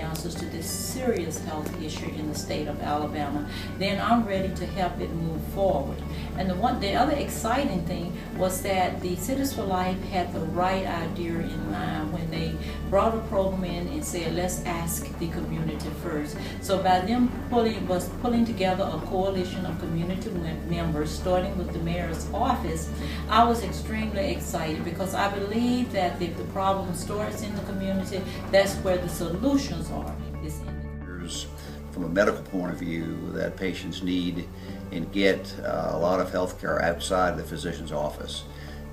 answers to this serious health issue in the state of Alabama, then I'm ready to help it move forward. And the other exciting thing was that the Cities for Life had the right idea in mind when they brought a program in and said, let's ask the community first. So by them pulling together a coalition of community members, starting with the mayor's office, I was extremely excited because I believe that if the problem starts in the community, that's where the solutions are. From a medical point of view, that patients need and get a lot of health care outside the physician's office.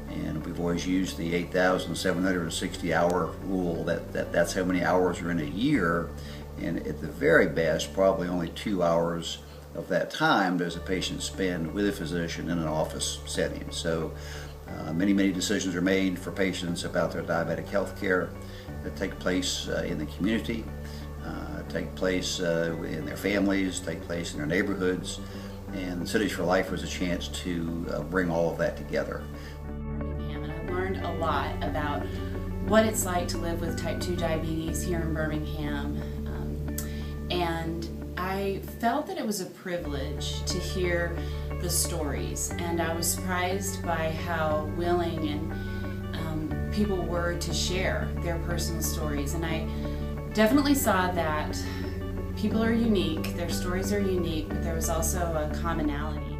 And we've always used the 8,760 hour rule, that's how many hours are in a year, and at the very best, probably only 2 hours of that time does a patient spend with a physician in an office setting. So many decisions are made for patients about their diabetic health care that take place in the community, take place in their families, take place in their neighborhoods, and Cities for Life was a chance to bring all of that together. And I learned a lot about what it's like to live with type 2 diabetes here in Birmingham, and I felt that it was a privilege to hear the stories, and I was surprised by how willing and people were to share their personal stories. And I definitely saw that people are unique, their stories are unique, but there was also a commonality.